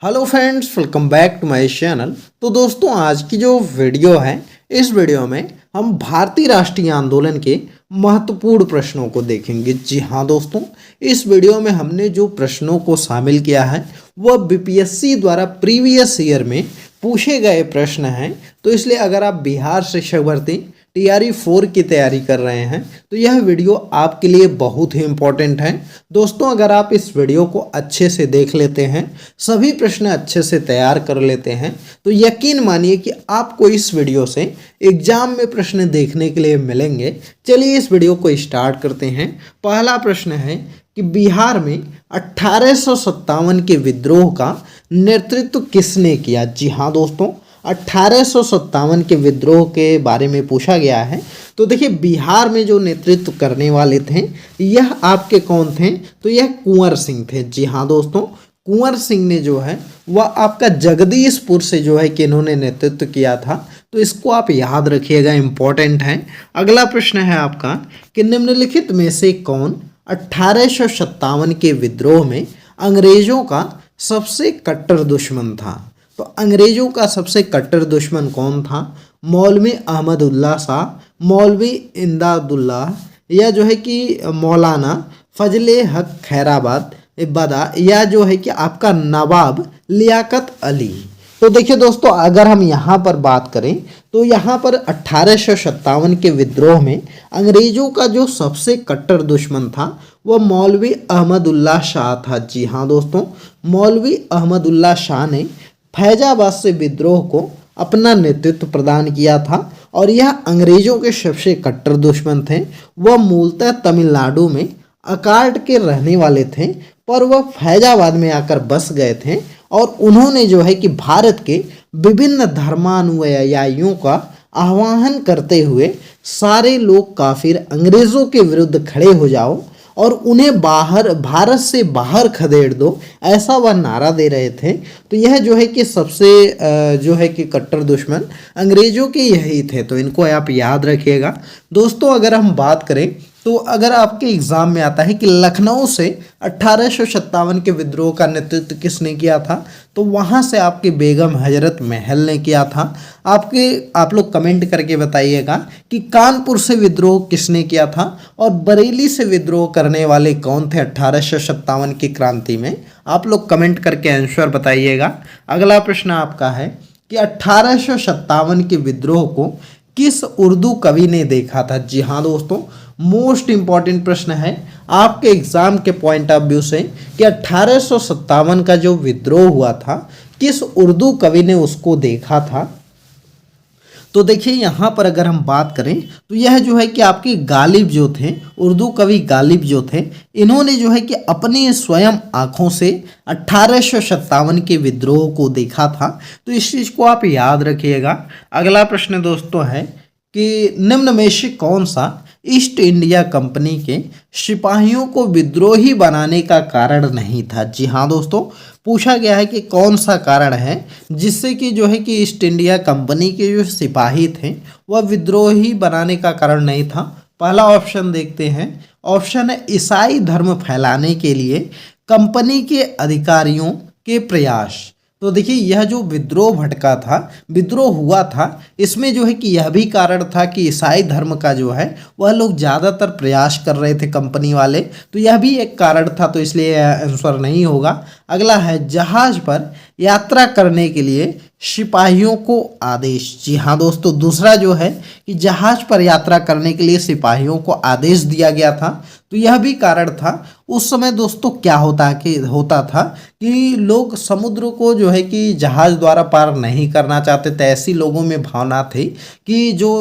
Hello friends, welcome back to my channel. तो दोस्तों, आज की जो वीडियो है, इस वीडियो में हम भारतीय राष्ट्रीय आंदोलन के महत्वपूर्ण प्रश्नों को देखेंगे। जी हाँ दोस्तों, इस वीडियो में हमने जो प्रश्नों को शामिल किया है वह बीपीएससी द्वारा प्रीवियस ईयर में पूछे गए प्रश्न हैं। तो इसलिए अगर आप बिहार शिक्षक भर्ती टीआरई 4 की तैयारी कर रहे हैं तो यह वीडियो आपके लिए बहुत ही इम्पोर्टेंट है। दोस्तों, अगर आप इस वीडियो को अच्छे से देख लेते हैं, सभी प्रश्न अच्छे से तैयार कर लेते हैं, तो यकीन मानिए कि आपको इस वीडियो से एग्जाम में प्रश्न देखने के लिए मिलेंगे। चलिए इस वीडियो को स्टार्ट करते हैं। पहला प्रश्न है कि बिहार में 1857 के विद्रोह का नेतृत्व किसने किया। जी हाँ दोस्तों, 1857 के विद्रोह के बारे में पूछा गया है। तो देखिए, बिहार में जो नेतृत्व करने वाले थे यह आपके कौन थे, तो यह कुंवर सिंह थे। जी हाँ दोस्तों, कुंवर सिंह ने जो है वह आपका जगदीशपुर से जो है कि इन्होंने नेतृत्व किया था। तो इसको आप याद रखिएगा, इम्पोर्टेंट है। अगला प्रश्न है आपका कि निम्नलिखित में से कौन 1857 के विद्रोह में अंग्रेजों का सबसे कट्टर दुश्मन था। तो अंग्रेजों का सबसे कट्टर दुश्मन कौन था? मौलवी अहमदुल्ला शाह, मौलवी इमदादुल्लाह, या जो है कि मौलाना फजले हक खैराबाद बदा, या जो है कि आपका नवाब लियाकत अली। तो देखिए दोस्तों, अगर हम यहाँ पर बात करें तो यहाँ पर 1857 के विद्रोह में अंग्रेजों का जो सबसे कट्टर दुश्मन था वह मौलवी अहमदुल्ला शाह था। जी हाँ दोस्तों, मौलवी अहमदुल्ला शाह ने फैजाबाद से विद्रोह को अपना नेतृत्व प्रदान किया था और यह अंग्रेजों के सबसे कट्टर दुश्मन थे। वह मूलतः तमिलनाडु में अकार्ड के रहने वाले थे, पर वह फैजाबाद में आकर बस गए थे और उन्होंने जो है कि भारत के विभिन्न धर्मानुयायियों का आह्वान करते हुए सारे लोग काफिर अंग्रेजों के विरुद्ध खड़े हो जाओ और उन्हें भारत से बाहर खदेड़ दो, ऐसा वह नारा दे रहे थे। तो यह जो है कि सबसे जो है कि कट्टर दुश्मन अंग्रेजों के यही थे। तो इनको आप याद रखिएगा। दोस्तों, अगर हम बात करें तो अगर आपके एग्जाम में आता है कि लखनऊ से 1857 के विद्रोह का नेतृत्व किसने किया था, तो वहाँ से आपके बेगम हजरत महल ने किया था। आप लोग कमेंट करके बताइएगा कि कानपुर से विद्रोह किसने किया था और बरेली से विद्रोह करने वाले कौन थे 1857 की क्रांति में। आप लोग कमेंट करके आंसर बताइएगा। अगला प्रश्न आपका है कि 1857 के विद्रोह को किस उर्दू कवि ने देखा था। जी हाँ दोस्तों, मोस्ट इंपॉर्टेंट प्रश्न है आपके एग्जाम के पॉइंट ऑफ व्यू से कि 1857 का जो विद्रोह हुआ था किस उर्दू कवि ने उसको देखा था। तो देखिए, यहाँ पर अगर हम बात करें तो यह जो है कि आपके गालिब जो थे, उर्दू कवि गालिब जो थे, इन्होंने जो है कि अपने स्वयं आँखों से 1857 के विद्रोह को देखा था। तो इस चीज़ को आप याद रखिएगा। अगला प्रश्न दोस्तों है कि निम्न में से कौन सा ईस्ट इंडिया कंपनी के सिपाहियों को विद्रोही बनाने का कारण नहीं था। जी हाँ दोस्तों, पूछा गया है कि कौन सा कारण है जिससे कि जो है कि ईस्ट इंडिया कंपनी के जो सिपाही थे वह विद्रोही बनाने का कारण नहीं था। पहला ऑप्शन देखते हैं। ऑप्शन है ईसाई धर्म फैलाने के लिए कंपनी के अधिकारियों के प्रयास। तो देखिए, यह जो विद्रोह भड़का था, विद्रोह हुआ था, इसमें जो है कि यह भी कारण था कि ईसाई धर्म का जो है वह लोग ज़्यादातर प्रयास कर रहे थे कंपनी वाले। तो यह भी एक कारण था, तो इसलिए आंसर नहीं होगा। अगला है जहाज पर यात्रा करने के लिए सिपाहियों को आदेश। जी हाँ दोस्तों, दूसरा जो है कि जहाज पर यात्रा करने के लिए सिपाहियों को आदेश दिया गया था। तो यह भी कारण था। उस समय दोस्तों क्या होता था कि लोग समुद्र को जो है कि जहाज द्वारा पार नहीं करना चाहते थे। ऐसी लोगों में भावना थी कि जो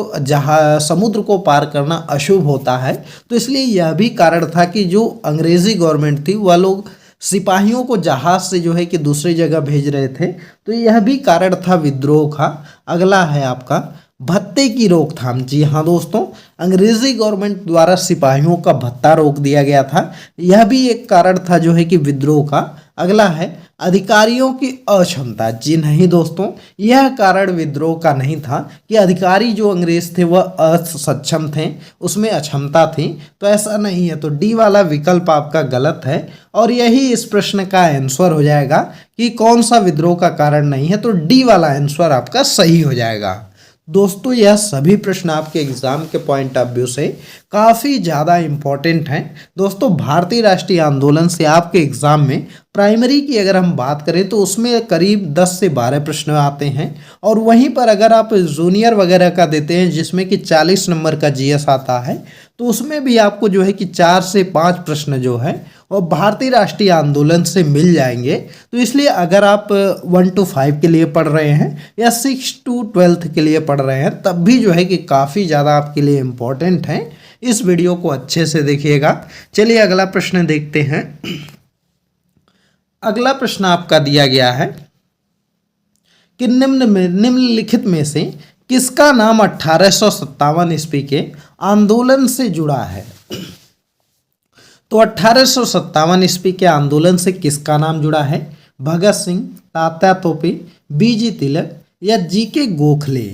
समुद्र को पार करना अशुभ होता है। तो इसलिए यह भी कारण था कि जो अंग्रेजी गवर्नमेंट थी वह लोग सिपाहियों को जहाज से जो है कि दूसरी जगह भेज रहे थे। तो यह भी कारण था विद्रोह का। अगला है आपका भत्ते की रोकथाम। जी हाँ दोस्तों, अंग्रेजी गवर्नमेंट द्वारा सिपाहियों का भत्ता रोक दिया गया था, यह भी एक कारण था जो है कि विद्रोह का। अगला है अधिकारियों की अक्षमता। जी नहीं दोस्तों, यह कारण विद्रोह का नहीं था कि अधिकारी जो अंग्रेज थे वह असक्षम थे, उसमें अक्षमता थी, तो ऐसा नहीं है। तो डी वाला विकल्प आपका गलत है और यही इस प्रश्न का आंसर हो जाएगा कि कौन सा विद्रोह का कारण नहीं है, तो डी वाला आंसर आपका सही हो जाएगा। दोस्तों यह सभी प्रश्न आपके एग्जाम के पॉइंट ऑफ व्यू से काफ़ी ज़्यादा इम्पोर्टेंट हैं। दोस्तों भारतीय राष्ट्रीय आंदोलन से आपके एग्जाम में प्राइमरी की अगर हम बात करें तो उसमें करीब 10 से 12 प्रश्न आते हैं, और वहीं पर अगर आप जूनियर वगैरह का देते हैं जिसमें कि 40 नंबर का जीएस आता है, तो उसमें भी आपको जो है कि 4 से 5 प्रश्न जो है और भारतीय राष्ट्रीय आंदोलन से मिल जाएंगे। तो इसलिए अगर आप 1 to 5 के लिए पढ़ रहे हैं या 6 to 12 के लिए पढ़ रहे हैं, तब भी जो है कि काफ़ी ज़्यादा आपके लिए इम्पोर्टेंट है। इस वीडियो को अच्छे से देखिएगा। चलिए अगला प्रश्न देखते हैं। अगला प्रश्न आपका दिया गया है कि निम्नलिखित में से किसका नाम 1857 ईस्वी के आंदोलन से जुड़ा है। तो 1857 ईस्वी के आंदोलन से किसका नाम जुड़ा है? भगत सिंह, तात्या तोपे, बीजी तिलक या जीके गोखले।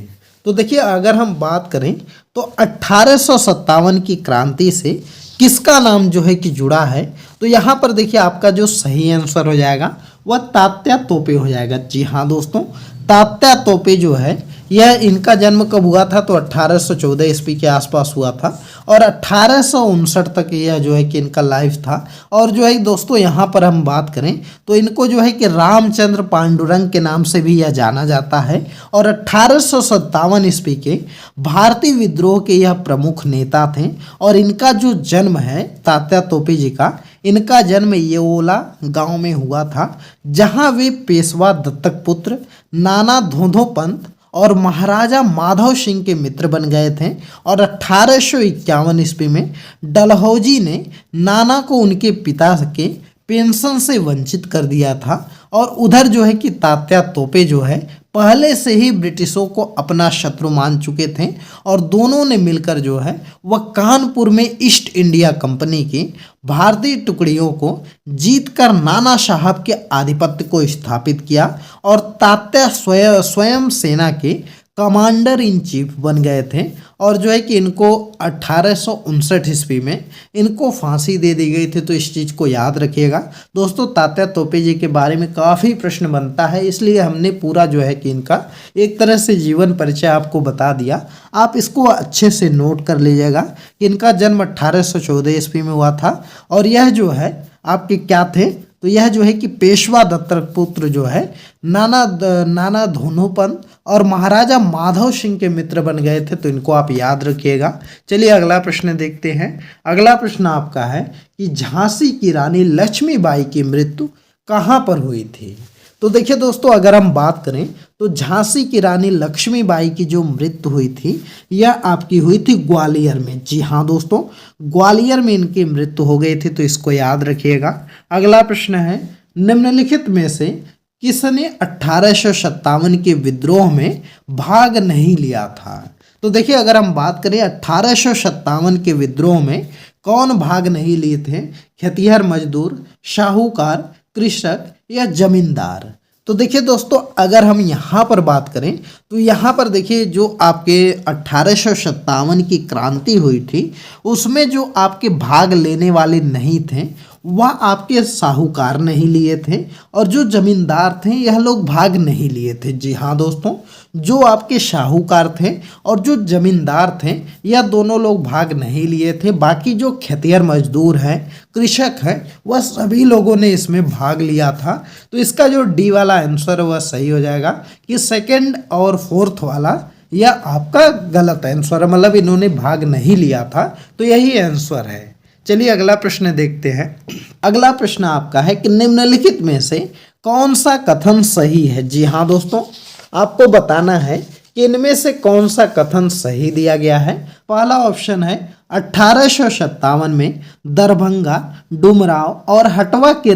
तो देखिए अगर हम बात करें तो 1857 की क्रांति से किसका नाम जो है कि जुड़ा है, तो यहाँ पर देखिए आपका जो सही आंसर हो जाएगा वह तात्या तोपे हो जाएगा। जी हाँ दोस्तों, तात्या तोपे जो है यह इनका जन्म कब हुआ था, तो 1814 ईस्वी के आसपास हुआ था और 1859 तक यह जो है कि इनका लाइफ था। और जो है दोस्तों यहाँ पर हम बात करें तो इनको जो है कि रामचंद्र पांडुरंग के नाम से भी यह जाना जाता है और 1857 ईस्वी के भारतीय विद्रोह के यह प्रमुख नेता थे। और इनका जो जन्म है तात्या तोपे जी का, इनका जन्म येओला गांव में हुआ था, जहां वे पेशवा दत्तक पुत्र नाना धोंधो पंत और महाराजा माधव सिंह के मित्र बन गए थे। और 1851 ईस्वी में डलहौजी ने नाना को उनके पिता के पेंशन से वंचित कर दिया था। और उधर जो है कि तात्या तोपे जो है पहले से ही ब्रिटिशों को अपना शत्रु मान चुके थे और दोनों ने मिलकर जो है वह कानपुर में ईस्ट इंडिया कंपनी की भारतीय टुकड़ियों को जीतकर नाना साहब के आधिपत्य को स्थापित किया और तात्या स्वयं सेना के कमांडर इन चीफ बन गए थे। और जो है कि इनको 1859 ईस्वी में इनको फांसी दे दी गई थी। तो इस चीज़ को याद रखिएगा दोस्तों। तात्या तोपे जी के बारे में काफ़ी प्रश्न बनता है, इसलिए हमने पूरा जो है कि इनका एक तरह से जीवन परिचय आपको बता दिया। आप इसको अच्छे से नोट कर लीजिएगा कि इनका जन्म 1814 ईस्वी में हुआ था और यह जो है आपके क्या थे, तो यह जो है कि पेशवा दत्तक पुत्र जो है नाना धोनोपंत और महाराजा माधव सिंह के मित्र बन गए थे। तो इनको आप याद रखिएगा। चलिए अगला प्रश्न देखते हैं। अगला प्रश्न आपका है कि झांसी की रानी लक्ष्मीबाई की मृत्यु कहाँ पर हुई थी। तो देखिए दोस्तों अगर हम बात करें तो झांसी की रानी लक्ष्मीबाई की जो मृत्यु हुई थी यह आपकी हुई थी ग्वालियर में। जी हाँ दोस्तों, ग्वालियर में इनकी मृत्यु हो गई थी, तो इसको याद रखिएगा। अगला प्रश्न है निम्नलिखित में से किसने 1857 के विद्रोह में भाग नहीं लिया था। तो देखिए अगर हम बात करें 1857 के विद्रोह में कौन भाग नहीं लिए थे, खेतिहर मजदूर, साहूकार, कृषक या जमींदार। तो देखिए दोस्तों अगर हम यहाँ पर बात करें तो यहाँ पर देखिए जो आपके 1857 की क्रांति हुई थी उसमें जो आपके भाग लेने वाले नहीं थे वह आपके साहूकार नहीं लिए थे और जो जमींदार थे यह लोग भाग नहीं लिए थे। जी हाँ दोस्तों, जो आपके साहूकार थे और जो जमींदार थे यह दोनों लोग भाग नहीं लिए थे। बाकी जो खेतिहर मजदूर हैं, कृषक हैं, वह सभी लोगों ने इसमें भाग लिया था। तो इसका जो डी वाला आंसर वह सही हो जाएगा कि सेकंड और फोर्थ वाला यह आपका गलत आंसर है, मतलब इन्होंने भाग नहीं लिया था। तो यही आंसर है। चलिए अगला प्रश्न देखते हैं। अगला प्रश्न आपका है कि निम्नलिखित में से कौन सा कथन सही है। जी हाँ दोस्तों, आपको बताना है कि इनमें से कौन सा कथन सही दिया गया है। पहला ऑप्शन है 1857 में दरभंगा, डुमराव और हटवा के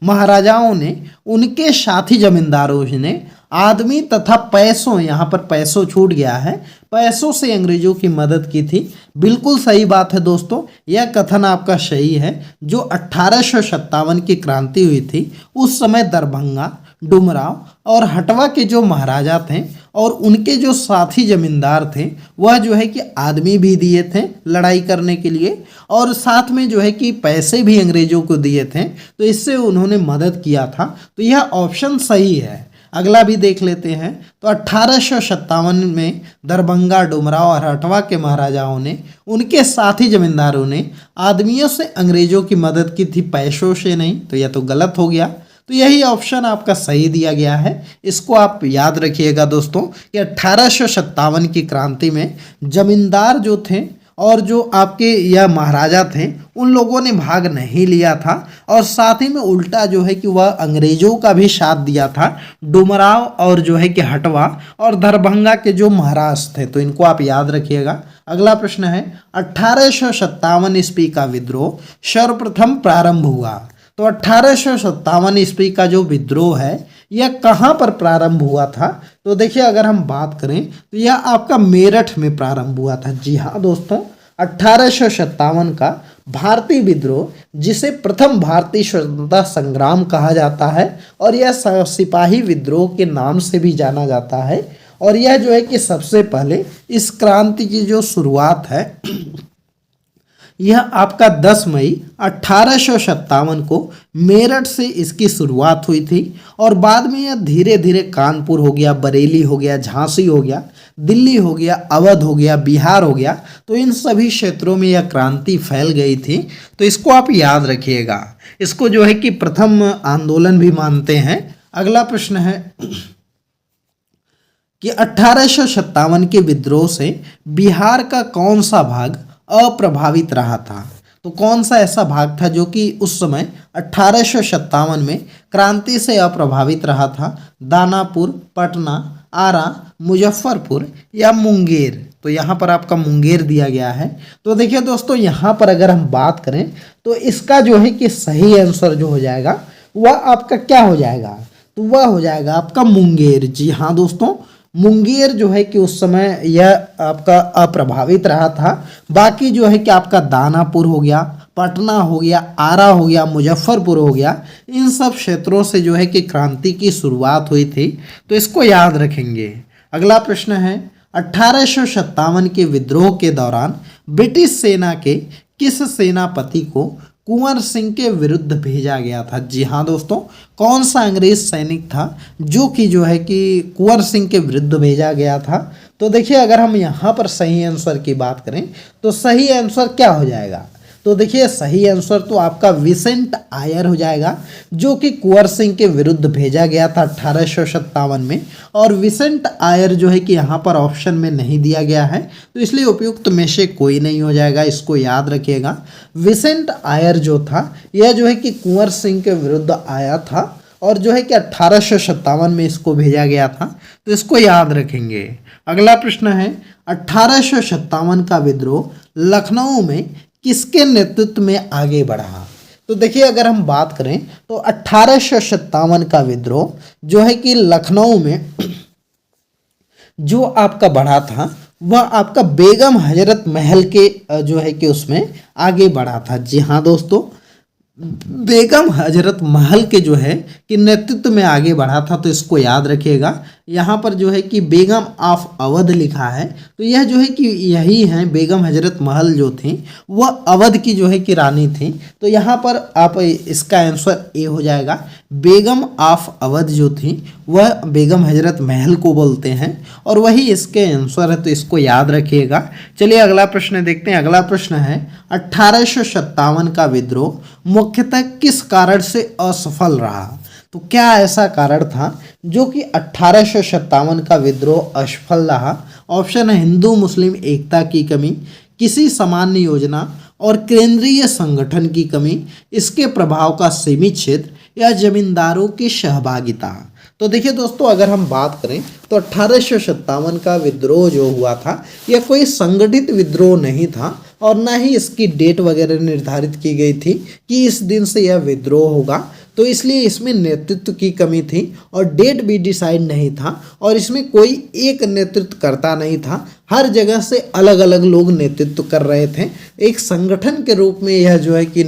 महाराजाओं ने उनके साथी जमींदारों ने आदमी तथा पैसों, यहाँ पर पैसों छूट गया है, पैसों से अंग्रेजों की मदद की थी। बिल्कुल सही बात है दोस्तों, यह कथन आपका सही है। जो 1857 की क्रांति हुई थी उस समय दरभंगा, डुमराव और हटवा के जो महाराजा थे और उनके जो साथी जमींदार थे वह जो है कि आदमी भी दिए थे लड़ाई करने के लिए और साथ में जो है कि पैसे भी अंग्रेजों को दिए थे, तो इससे उन्होंने मदद किया था। तो यह ऑप्शन सही है। अगला भी देख लेते हैं। तो 1857 में दरभंगा, डुमराव और हटवा के महाराजाओं ने, उनके साथी जमींदारों ने आदमियों से अंग्रेजों की मदद की थी, पैसों से नहीं। तो यह तो गलत हो गया। तो यही ऑप्शन आपका सही दिया गया है। इसको आप याद रखिएगा दोस्तों कि 1857 की क्रांति में जमींदार जो थे और जो आपके यह महाराजा थे उन लोगों ने भाग नहीं लिया था और साथ ही में उल्टा जो है कि वह अंग्रेजों का भी साथ दिया था। डुमराव और जो है कि हटवा और दरभंगा के जो महाराज थे, तो इनको आप याद रखिएगा। अगला प्रश्न है 1857 ईस्वी का विद्रोह सर्वप्रथम प्रारंभ हुआ। तो 1857 ईस्वी का जो विद्रोह है यह कहाँ पर प्रारंभ हुआ था? तो देखिए अगर हम बात करें तो यह आपका मेरठ में प्रारंभ हुआ था। जी हाँ दोस्तों, 1857 का भारतीय विद्रोह, जिसे प्रथम भारतीय स्वतंत्रता संग्राम कहा जाता है और यह सिपाही विद्रोह के नाम से भी जाना जाता है। और यह जो है कि सबसे पहले इस क्रांति की जो शुरुआत है यह आपका 10 मई 1857 को मेरठ से इसकी शुरुआत हुई थी और बाद में यह धीरे धीरे कानपुर हो गया, बरेली हो गया, झांसी हो गया, दिल्ली हो गया, अवध हो गया, बिहार हो गया। तो इन सभी क्षेत्रों में यह क्रांति फैल गई थी। तो इसको आप याद रखिएगा। इसको जो है कि प्रथम आंदोलन भी मानते हैं। अगला प्रश्न है कि 1857 के विद्रोह से बिहार का कौन सा भाग अप्रभावित रहा था? तो कौन सा ऐसा भाग था जो कि उस समय 1857 में क्रांति से अप्रभावित रहा था? दानापुर, पटना, आरा, मुजफ्फरपुर या मुंगेर? तो यहाँ पर आपका मुंगेर दिया गया है। तो देखिए दोस्तों, यहाँ पर अगर हम बात करें तो इसका जो है कि सही आंसर जो हो जाएगा वह आपका क्या हो जाएगा? तो वह हो जाएगा आपका मुंगेर। जी हाँ दोस्तों, मुंगेर जो है कि उस समय यह आपका अप्रभावित रहा था। बाकी जो है कि आपका दानापुर हो गया, पटना हो गया, आरा हो गया, मुजफ्फरपुर हो गया, इन सब क्षेत्रों से जो है कि क्रांति की शुरुआत हुई थी। तो इसको याद रखेंगे। अगला प्रश्न है 1857 के विद्रोह के दौरान ब्रिटिश सेना के किस सेनापति को कुंवर सिंह के विरुद्ध भेजा गया था? जी हाँ दोस्तों, कौन सा अंग्रेज सैनिक था जो कि जो है कि कुंवर सिंह के विरुद्ध भेजा गया था? तो देखिए अगर हम यहाँ पर सही आंसर की बात करें तो सही आंसर क्या हो जाएगा? तो देखिए सही आंसर तो आपका विसेंट आयर हो जाएगा, जो कि कुंवर सिंह के विरुद्ध भेजा गया था 1857 में। और विसेंट आयर जो है कि यहाँ पर ऑप्शन में नहीं दिया गया है, तो इसलिए उपयुक्त में से कोई नहीं हो जाएगा। इसको याद रखिएगा। विसेंट आयर जो था यह जो है कि कुंवर सिंह के विरुद्ध आया था और जो है कि 1857 में इसको भेजा गया था। तो इसको याद रखेंगे। अगला प्रश्न है 1857 का विद्रोह लखनऊ में किसके नेतृत्व में आगे बढ़ा? तो देखिए अगर हम बात करें तो 1857 का विद्रोह जो है कि लखनऊ में जो आपका बढ़ा था वह आपका बेगम हजरत महल के जो है कि उसमें आगे बढ़ा था। जी हाँ दोस्तों, बेगम हजरत महल के जो है कि नेतृत्व में आगे बढ़ा था। तो इसको याद रखिएगा। यहाँ पर जो है कि बेगम ऑफ अवध लिखा है, तो यह जो है कि यही है। बेगम हजरत महल जो थी वह अवध की जो है कि रानी थी। तो यहाँ पर आप इसका आंसर ए हो जाएगा। बेगम ऑफ अवध जो थी वह बेगम हजरत महल को बोलते हैं और वही इसके आंसर है। तो इसको याद रखिएगा। चलिए अगला प्रश्न देखते हैं। अगला प्रश्न है 1857 का विद्रोह मुख्यतः किस कारण से असफल रहा? तो क्या ऐसा कारण था जो कि 1857 का विद्रोह असफल रहा? ऑप्शन है हिंदू मुस्लिम एकता की कमी, किसी सामान्य योजना और केंद्रीय संगठन की कमी, इसके प्रभाव का सीमित क्षेत्र या जमींदारों की सहभागिता। तो देखिए दोस्तों, अगर हम बात करें तो 1857 का विद्रोह जो हुआ था यह कोई संगठित विद्रोह नहीं था और ना ही इसकी डेट वगैरह निर्धारित की गई थी कि इस दिन से यह विद्रोह होगा। तो तो इसलिए इसमें नेतृत्व की कमी थी और डेट भी डिसाइड नहीं था और इसमें कोई एक नेतृत्व करता नहीं था, हर जगह से अलग अलग लोग नेतृत्व कर रहे थे। एक संगठन के रूप में यह जो है कि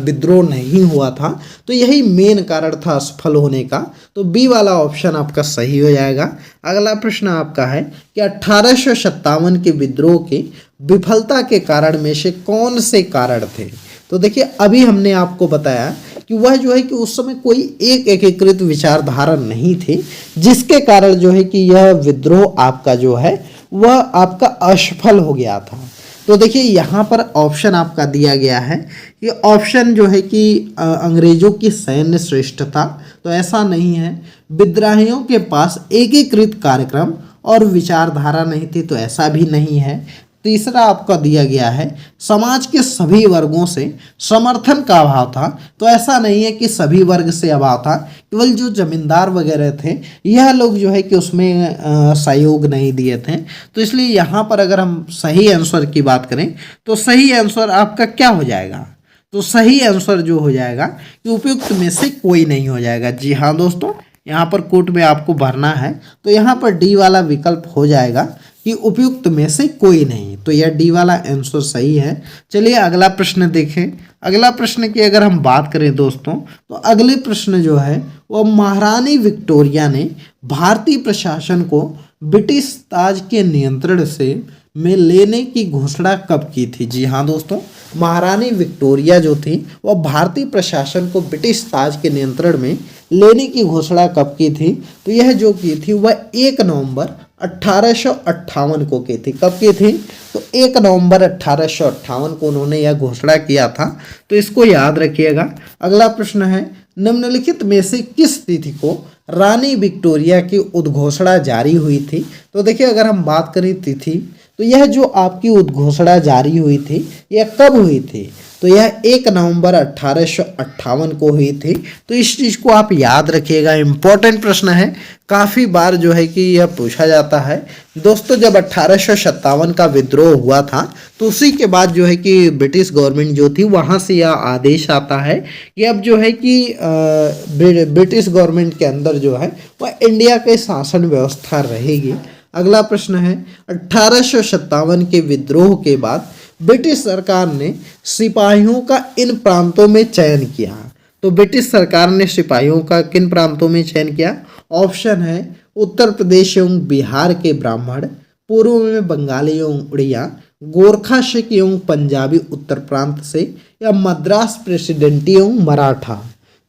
विद्रोह नहीं हुआ था, तो यही मेन कारण था असफल होने का। तो बी वाला ऑप्शन आपका सही हो जाएगा। अगला प्रश्न आपका है कि 1857 के विद्रोह के विफलता के कारण में से कौन से कारण थे। तो देखिए अभी हमने आपको बताया कि वह जो है कि उस समय कोई एक एकीकृत विचारधारा नहीं थी, जिसके कारण जो है कि यह विद्रोह आपका जो है वह आपका असफल हो गया था। तो देखिए यहाँ पर ऑप्शन आपका दिया गया है, ये ऑप्शन जो है कि अंग्रेजों की सैन्य श्रेष्ठता, तो ऐसा नहीं है। विद्रोहियों के पास एकीकृत कार्यक्रम और विचारधारा नहीं थी, तो ऐसा भी नहीं है। तीसरा आपका दिया गया है समाज के सभी वर्गों से समर्थन का अभाव था, तो ऐसा नहीं है कि सभी वर्ग से अभाव था, केवल जो जमींदार वगैरह थे यह लोग जो है कि उसमें सहयोग नहीं दिए थे। तो इसलिए यहाँ पर अगर हम सही आंसर की बात करें तो सही आंसर आपका क्या हो जाएगा, तो सही आंसर जो हो जाएगा कि उपयुक्त में से कोई नहीं हो जाएगा। जी हाँ दोस्तों, यहाँ पर कोट में आपको भरना है, तो यहाँ पर डी वाला विकल्प हो जाएगा कि उपयुक्त में से कोई नहीं। तो यह डी वाला आंसर सही है। चलिए अगला प्रश्न देखें। अगला प्रश्न की अगर हम बात करें दोस्तों, तो अगले प्रश्न जो है वो महारानी विक्टोरिया ने भारतीय प्रशासन को ब्रिटिश ताज के नियंत्रण से में लेने की घोषणा कब की थी। जी हाँ दोस्तों, महारानी विक्टोरिया जो थी वह भारतीय प्रशासन को ब्रिटिश ताज के नियंत्रण में लेने की घोषणा कब की थी। तो यह जो की थी वह 1 नवंबर 1858 को की थी। कब की थी, तो 1 नवंबर 1858 को उन्होंने यह घोषणा किया था, तो इसको याद रखिएगा। अगला प्रश्न है निम्नलिखित में से किस तिथि को रानी विक्टोरिया की उद्घोषणा जारी हुई थी। तो देखिए अगर हम बात करें तिथि, तो यह जो आपकी उद्घोषणा जारी हुई थी यह कब हुई थी, तो यह 1 नवंबर 1858 को हुई थी। तो इस चीज़ को आप याद रखिएगा, इम्पोर्टेंट प्रश्न है, काफ़ी बार जो है कि यह पूछा जाता है। दोस्तों जब 1857 का विद्रोह हुआ था तो उसी के बाद जो है कि ब्रिटिश गवर्नमेंट जो थी वहाँ से यह आदेश आता है कि अब जो है कि ब्रिटिश गवर्नमेंट के अंदर जो है वह इंडिया के शासन व्यवस्था रहेगी। अगला प्रश्न है 1857 के विद्रोह के बाद ब्रिटिश सरकार ने सिपाहियों का इन प्रांतों में चयन किया। तो ब्रिटिश सरकार ने सिपाहियों का किन प्रांतों में चयन किया। ऑप्शन है उत्तर प्रदेश एवं बिहार के ब्राह्मण, पूर्व में बंगाली एवं उड़िया, गोरखा सिख एवं पंजाबी उत्तर प्रांत से, या मद्रास प्रेसिडेंटी एवं मराठा।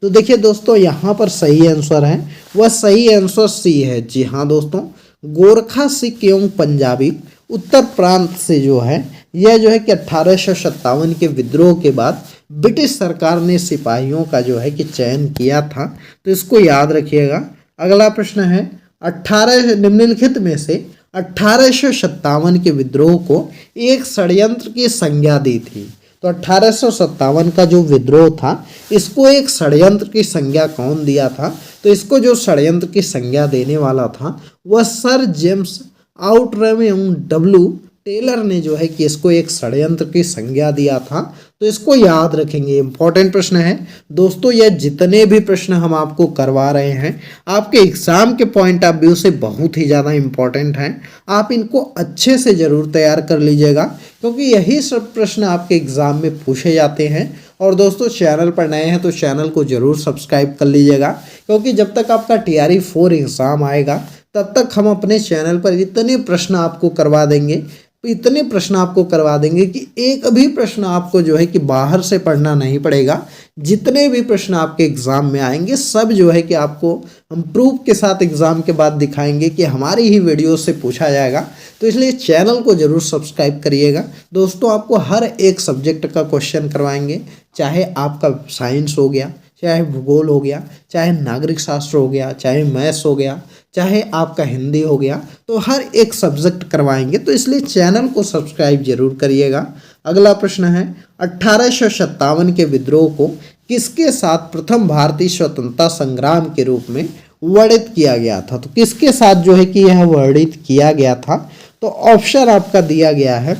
तो देखिए दोस्तों यहाँ पर सही आंसर है वह सही आंसर सी है। जी हाँ दोस्तों, गोरखा सिख एवं पंजाबी उत्तर प्रांत से जो है यह जो है कि 1857 के विद्रोह के बाद ब्रिटिश सरकार ने सिपाहियों का जो है कि चयन किया था, तो इसको याद रखिएगा। अगला प्रश्न है 18 निम्नलिखित में से 1857 के विद्रोह को एक षड्यंत्र की संज्ञा दी थी। तो 1857 का जो विद्रोह था इसको एक षड्यंत्र की संज्ञा कौन दिया था, तो इसको जो षड्यंत्र की संज्ञा देने वाला था वह सर जेम्स आउटरम एवं डब्ल्यू टेलर ने जो है कि इसको एक षड्यंत्र की संज्ञा दिया था। तो इसको याद रखेंगे, इंपॉर्टेंट प्रश्न है दोस्तों। यह जितने भी प्रश्न हम आपको करवा रहे हैं आपके एग्जाम के पॉइंट ऑफ व्यू से बहुत ही ज़्यादा इंपॉर्टेंट हैं, आप इनको अच्छे से ज़रूर तैयार कर लीजिएगा, क्योंकि यही सब प्रश्न आपके एग्जाम में पूछे जाते हैं। और दोस्तों चैनल पर नए हैं तो चैनल को ज़रूर सब्सक्राइब कर लीजिएगा, क्योंकि जब तक आपका TRE 4 एग्ज़ाम आएगा तब तक हम अपने चैनल पर इतने प्रश्न आपको करवा देंगे, इतने प्रश्न आपको करवा देंगे कि एक भी प्रश्न आपको जो है कि बाहर से पढ़ना नहीं पड़ेगा। जितने भी प्रश्न आपके एग्ज़ाम में आएंगे सब जो है कि आपको हम प्रूफ के साथ एग्ज़ाम के बाद दिखाएंगे कि हमारी ही वीडियो से पूछा जाएगा। तो इसलिए चैनल को ज़रूर सब्सक्राइब करिएगा। दोस्तों आपको हर एक सब्जेक्ट का क्वेश्चन करवाएंगे, चाहे आपका साइंस हो गया, चाहे भूगोल हो गया, चाहे नागरिक शास्त्र हो गया, चाहे मैथ्स हो गया, चाहे आपका हिंदी हो गया, तो हर एक सब्जेक्ट करवाएंगे। तो इसलिए चैनल को सब्सक्राइब जरूर करिएगा। अगला प्रश्न है 1857 के विद्रोह को किसके साथ प्रथम भारतीय स्वतंत्रता संग्राम के रूप में वर्णित किया गया था। तो किसके साथ जो है कि यह वर्णित किया गया था, तो ऑप्शन आपका दिया गया है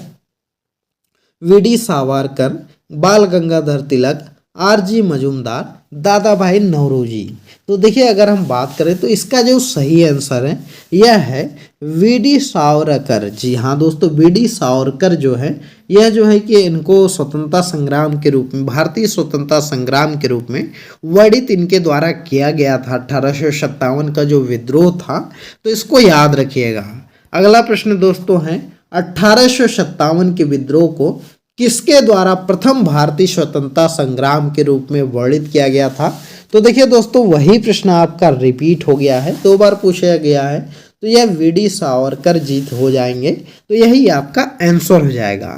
VD सावरकर, बाल गंगाधर तिलक, RG मजूमदार, दादा भाई नौरोजी। तो देखिए अगर हम बात करें तो इसका जो सही आंसर है यह है वीडी सावरकर। जी हाँ दोस्तों, वीडी सावरकर जो है यह जो है कि इनको स्वतंत्रता संग्राम के रूप में, भारतीय स्वतंत्रता संग्राम के रूप में वर्णित इनके द्वारा किया गया था। 1857 का जो विद्रोह था, तो इसको याद रखिएगा। अगला प्रश्न दोस्तों है 1857 के विद्रोह को किसके द्वारा प्रथम भारतीय स्वतंत्रता संग्राम के रूप में वर्णित किया गया था। तो देखिए दोस्तों वही प्रश्न आपका रिपीट हो गया है, 2 बार पूछा गया है, तो यह वीडी सावरकर जी हो जाएंगे। तो यही आपका आंसर हो जाएगा।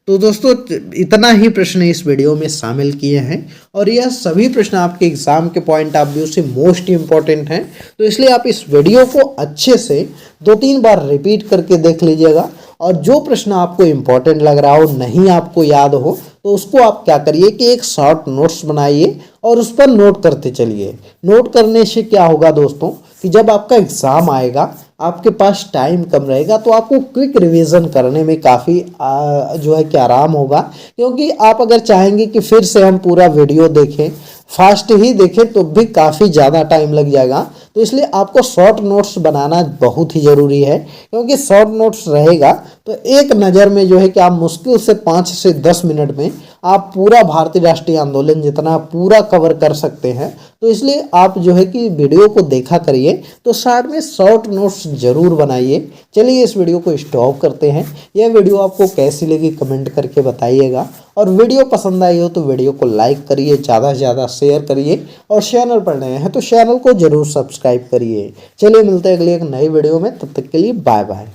तो दोस्तों इतना ही प्रश्न इस वीडियो में शामिल किए हैं और यह सभी प्रश्न आपके एग्जाम के पॉइंट ऑफ व्यू से मोस्ट इंपॉर्टेंट हैं। तो इसलिए आप इस वीडियो को अच्छे से 2-3 बार रिपीट करके देख लीजिएगा और जो प्रश्न आपको इंपॉर्टेंट लग रहा हो, नहीं आपको याद हो, तो उसको आप क्या करिए कि एक शॉर्ट नोट्स बनाइए और उस पर नोट करते चलिए। नोट करने से क्या होगा दोस्तों कि जब आपका एग्ज़ाम आएगा, आपके पास टाइम कम रहेगा, तो आपको क्विक रिवीजन करने में काफ़ी जो है कि आराम होगा। क्योंकि आप अगर चाहेंगे कि फिर से हम पूरा वीडियो देखें, फास्ट ही देखें, तो भी काफ़ी ज़्यादा टाइम लग जाएगा। तो इसलिए आपको शॉर्ट नोट्स बनाना बहुत ही ज़रूरी है, क्योंकि शॉर्ट नोट्स रहेगा तो एक नज़र में जो है कि आप मुश्किल से 5 से 10 मिनट में आप पूरा भारतीय राष्ट्रीय आंदोलन जितना पूरा कवर कर सकते हैं। तो इसलिए आप जो है कि वीडियो को देखा करिए, तो साथ में शॉर्ट नोट्स ज़रूर बनाइए। चलिए इस वीडियो को स्टॉप करते हैं। यह वीडियो आपको कैसी लगी कमेंट करके बताइएगा और वीडियो पसंद आई हो तो वीडियो को लाइक करिए, ज़्यादा से ज़्यादा शेयर करिए और चैनल पर नए हैं तो चैनल को ज़रूर सब्सक्राइब करिए। चलिए मिलते हैं अगले एक नई वीडियो में, तब तक के लिए बाय बाय।